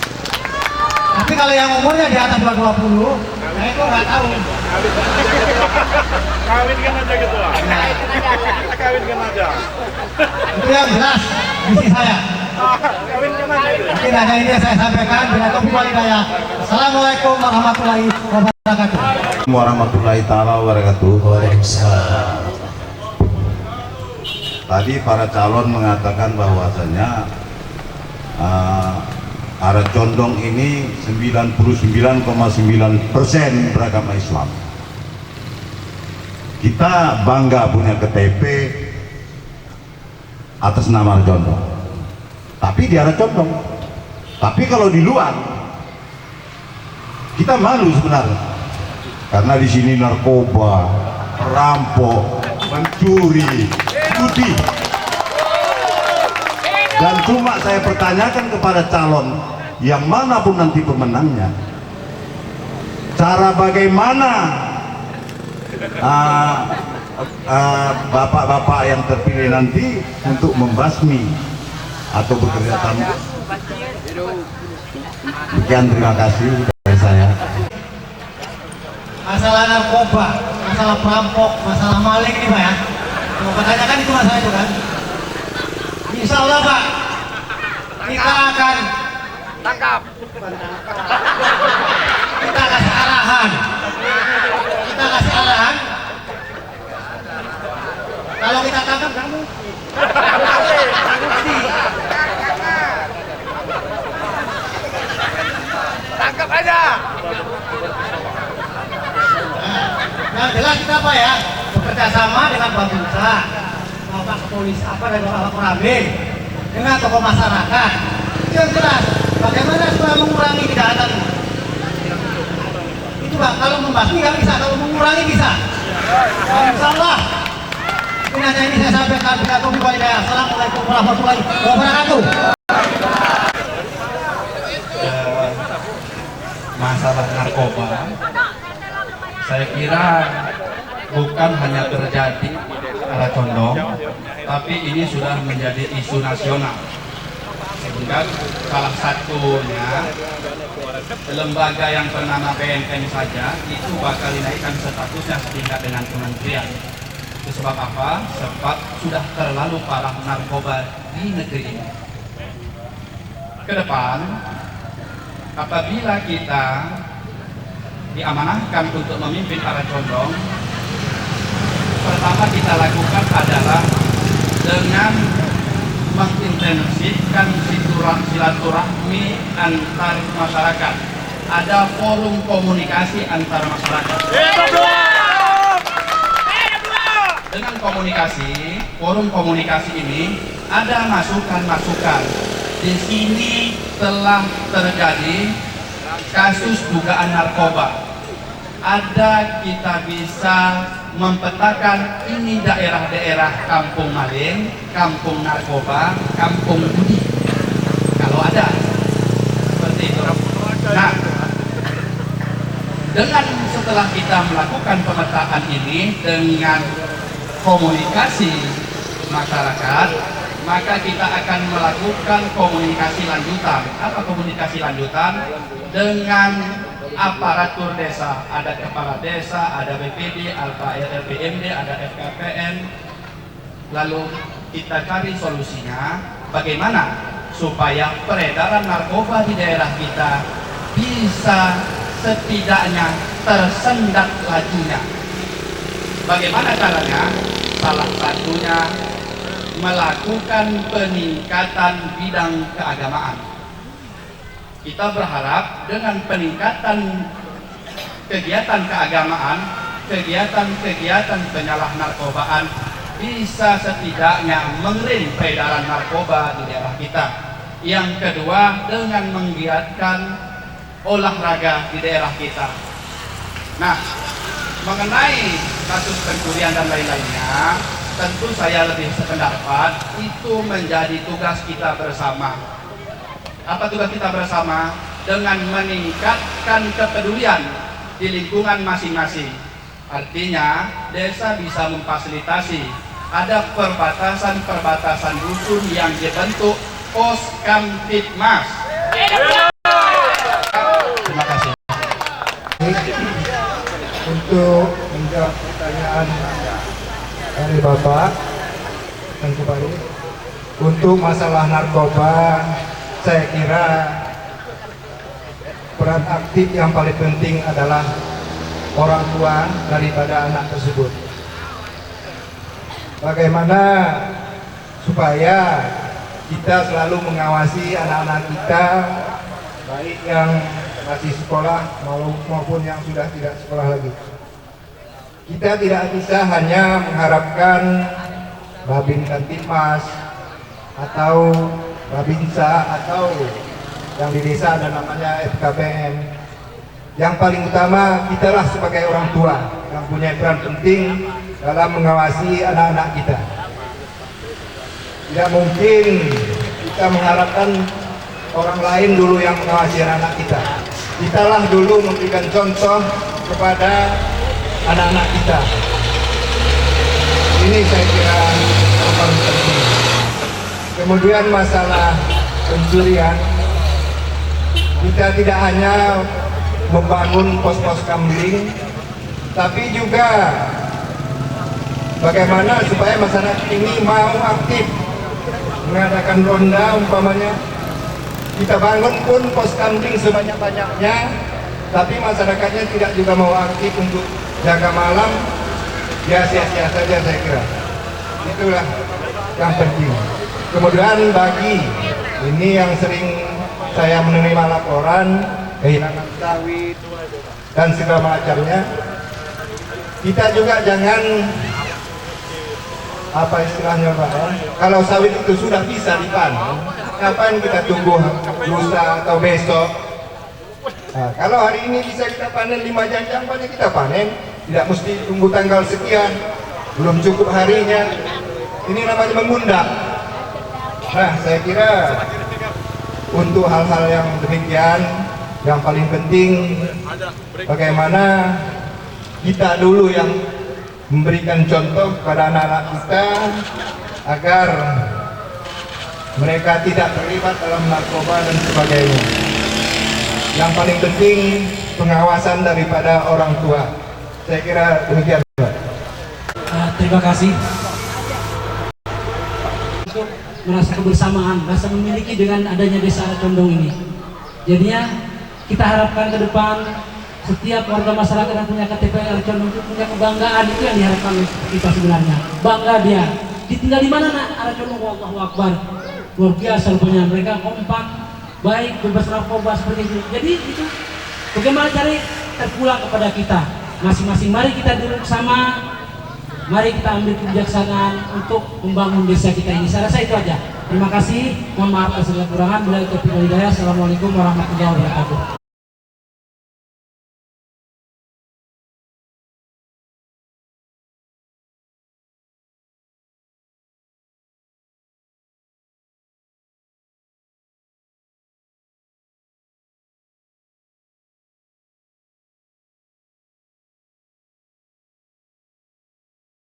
Tapi kalau yang umurnya di atas 220, nah itu nggak tahu. Kawinkan aja gitu lah. Kawinkan aja. Itu yang jelas misi saya. Kawinkan aja itu. Mungkin hanya ini yang saya sampaikan. Bila taufiq wal hidayah. Assalamualaikum warahmatullahi wabarakatuh. Warahmatullahi taala wabarakatuh. Tadi para calon mengatakan bahwasanya Aracondong ini 99,9% beragama Islam. Kita bangga punya KTP atas nama Aracondong. Tapi di Aracondong. Tapi kalau di luar kita malu sebenarnya. Karena di sini narkoba, perampok, mencuri, judi. Dan cuma saya pertanyakan kepada calon yang manapun nanti pemenangnya, cara bagaimana bapak-bapak yang terpilih nanti untuk membasmi atau bekerja sama. Sekian, terima kasih dari saya. Masalah narkoba, masalah perampok, masalah maling ini Pak ya. Mau pertanyakan itu masalah itu kan. Insya Allah Pak, kita akan tangkap. Kita kasih arahan. Kalau kita tangkap kamu. Tangkap aja. Yang jelas kita Pak ya, bekerja sama dengan Babinsa, Bapak Kepolisian dan Bapak Koramil, dengan tokoh masyarakat. Itu yang jelas. Bagaimana supaya mengurangi kejahatan? Itu Pak, kalau membasmi nggak bisa, kalau mengurangi bisa. Insya Allah. Ini hanya ini saya sampaikan. Assalamualaikum warahmatullahi wabarakatuh. Masalah narkoba, saya kira bukan hanya terjadi pada condong, tapi ini sudah menjadi isu nasional. Sehingga salah satunya lembaga yang bernama BNN saja itu bakal dinaikkan statusnya setingkat dengan kementerian. Itu sebab apa? Sebab sudah terlalu parah narkoba di negeri ini. Ke depan, apabila kita diamanahkan untuk memimpin para condong, pertama kita lakukan adalah dengan mengintensifkan silaturahmi antar masyarakat. Ada forum komunikasi antar masyarakat. Dengan komunikasi, forum komunikasi ini ada masukan-masukan. Di sini telah terjadi kasus dugaan narkoba. Ada kita bisa mempetakan ini daerah-daerah kampung maling, kampung narkoba, kampung judi. Kalau ada seperti itu. Nah, dengan setelah kita melakukan pemetaan ini dengan komunikasi masyarakat, maka kita akan melakukan komunikasi lanjutan. Apa komunikasi lanjutan? Dengan aparatur desa, ada kepala desa, ada BPD, ada RPMD, ada FKPN. Lalu kita cari solusinya bagaimana supaya peredaran narkoba di daerah kita bisa setidaknya tersendat lajunya. Bagaimana caranya? Salah satunya melakukan peningkatan bidang keagamaan. Kita berharap dengan peningkatan kegiatan keagamaan, kegiatan-kegiatan penyalah narkobaan bisa setidaknya mengerim peredaran narkoba di daerah kita. Yang kedua, dengan menggiatkan olahraga di daerah kita. Nah, mengenai kasus pencurian dan lain-lainnya, tentu saya lebih sependapat itu menjadi tugas kita bersama. Apa tugas kita bersama? Dengan meningkatkan kepedulian di lingkungan masing-masing. Artinya desa bisa memfasilitasi ada perbatasan-perbatasan dusun yang dibentuk pos kamtipmas. Terima kasih. Untuk menjawab pertanyaan dari Bapak dan kembali untuk masalah narkoba, saya kira peran aktif yang paling penting adalah orang tua daripada anak tersebut. Bagaimana supaya kita selalu mengawasi anak-anak kita, baik yang masih sekolah maupun yang sudah tidak sekolah lagi. Kita tidak bisa hanya mengharapkan Babin Kantipmas atau Babinsa atau yang di desa ada namanya FKPM. Yang paling utama kitalah sebagai orang tua yang punya peran penting dalam mengawasi anak-anak kita. Tidak mungkin kita mengharapkan orang lain dulu yang mengawasi anak-anak kita. Kitalah dulu memberikan contoh kepada anak-anak kita. Ini saya kira yang paling penting. Kemudian masalah pencurian, kita tidak hanya membangun pos-pos kamling, tapi juga bagaimana supaya masyarakat ini mau aktif mengadakan ronda. Umpamanya kita bangun pun pos kamling sebanyak-banyaknya, tapi masyarakatnya tidak juga mau aktif untuk jaga malam, ya sia-sia saja saya kira. Itulah yang penting. Kemudian bagi ini yang sering saya menerima laporan kehilangan sawit dan segala macamnya, kita juga jangan apa istilahnya Pak ya? Kalau sawit itu sudah bisa dipanen, kapan kita tunggu lusa atau besok? Nah, kalau hari ini bisa kita panen 5 janjang, banyak kita panen, tidak mesti tunggu tanggal sekian, belum cukup harinya. Ini namanya mengundang. Nah, saya kira untuk hal-hal yang demikian, yang paling penting bagaimana kita dulu yang memberikan contoh kepada anak-anak kita agar mereka tidak terlibat dalam narkoba dan sebagainya. Yang paling penting pengawasan daripada orang tua. Saya kira demikian, Pak. Terima kasih untuk merasa kebersamaan, rasa memiliki dengan adanya desa Aracondong ini. Jadinya kita harapkan ke depan setiap warga masyarakat yang punya KTP Aracondong itu punya kebanggaan. Itu yang diharapkan oleh kita sebenarnya. Bangga dia. Ditinggal di mana nak Aracondong? Allahu Akbar. Luar biasa rupanya, mereka kompak, baik, bebas narkoba seperti itu. Jadi itu bagaimana cari terpulang kepada kita masing-masing. Mari kita duduk sama, mari kita ambil kebijaksanaan untuk membangun desa kita ini. Saya rasa itu aja. Terima kasih. Mohon maaf atas segala kekurangan. Bila itu hidayah. Assalamualaikum warahmatullahi wabarakatuh.